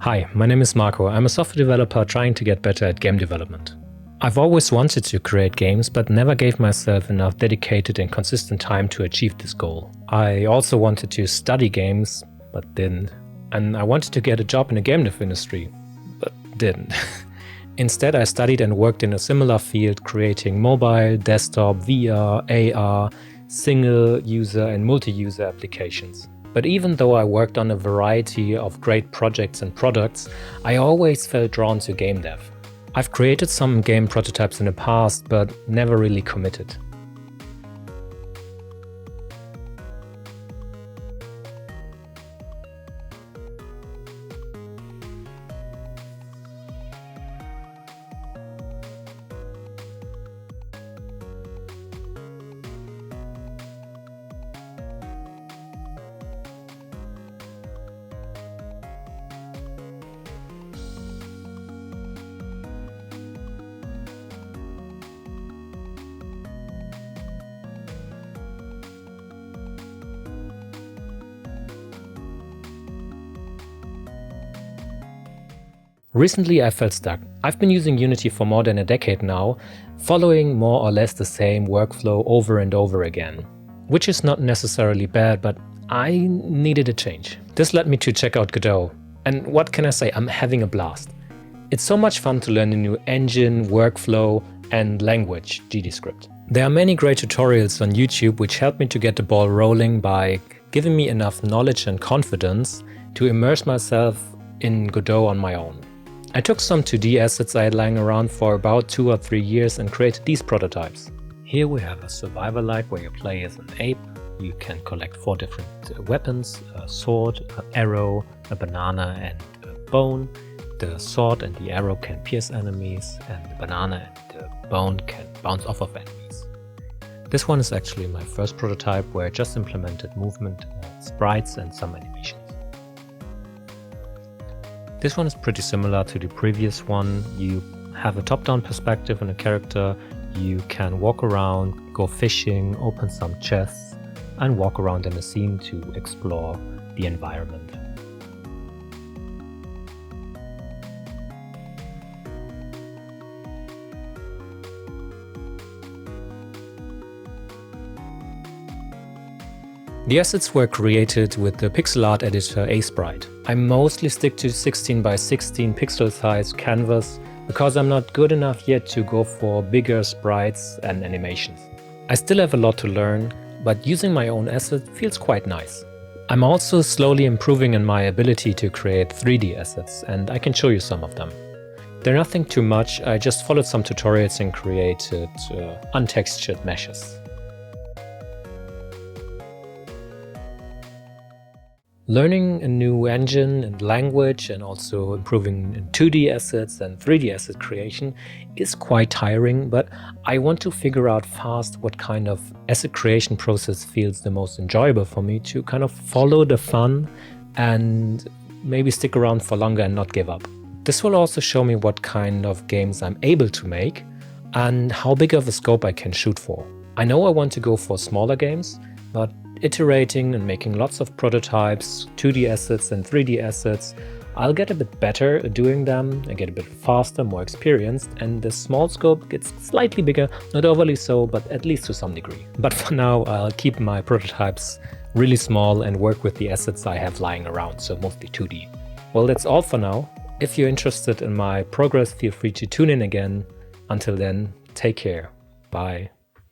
Hi, my name is Marco. I'm a software developer trying to get better at game development. I've always wanted to create games, but never gave myself enough dedicated and consistent time to achieve this goal. I also wanted to study games, but didn't. And I wanted to get a job in the game dev industry, but didn't. Instead, I studied and worked in a similar field, creating mobile, desktop, VR, AR, single-user and multi-user applications. But even though I worked on a variety of great projects and products, I always felt drawn to game dev. I've created some game prototypes in the past, but never really committed. Recently I felt stuck. I've been using Unity for more than a decade now, following more or less the same workflow over and over again. Which is not necessarily bad, but I needed a change. This led me to check out Godot. And what can I say, I'm having a blast. It's so much fun to learn a new engine, workflow and language, GDScript. There are many great tutorials on YouTube which help me to get the ball rolling by giving me enough knowledge and confidence to immerse myself in Godot on my own. I took some 2D assets I had lying around for about 2 or 3 years and created these prototypes. Here we have a survivor-like where you play as an ape. You can collect 4 different weapons, a sword, an arrow, a banana and a bone. The sword and the arrow can pierce enemies and the banana and the bone can bounce off of enemies. This one is actually my first prototype where I just implemented movement, sprites and some animations. This one is pretty similar to the previous one. You have a top-down perspective on a character, you can walk around, go fishing, open some chests and walk around in a scene to explore the environment. The assets were created with the pixel art editor Sprite. I mostly stick to 16 by 16 pixel size canvas because I'm not good enough yet to go for bigger sprites and animations. I still have a lot to learn, but using my own asset feels quite nice. I'm also slowly improving in my ability to create 3D assets, and I can show you some of them. They're nothing too much, I just followed some tutorials and created untextured meshes. Learning a new engine and language and also improving in 2D assets and 3D asset creation is quite tiring, but I want to figure out fast what kind of asset creation process feels the most enjoyable for me to kind of follow the fun and maybe stick around for longer and not give up. This will also show me what kind of games I'm able to make and how big of a scope I can shoot for. I know I want to go for smaller games, but iterating and making lots of prototypes, 2D assets and 3D assets, I'll get a bit better at doing them, I get a bit faster, more experienced, and the small scope gets slightly bigger, not overly so, but at least to some degree. But for now, I'll keep my prototypes really small and work with the assets I have lying around, so mostly 2D. Well, that's all for now. If you're interested in my progress, feel free to tune in again. Until then, take care. Bye.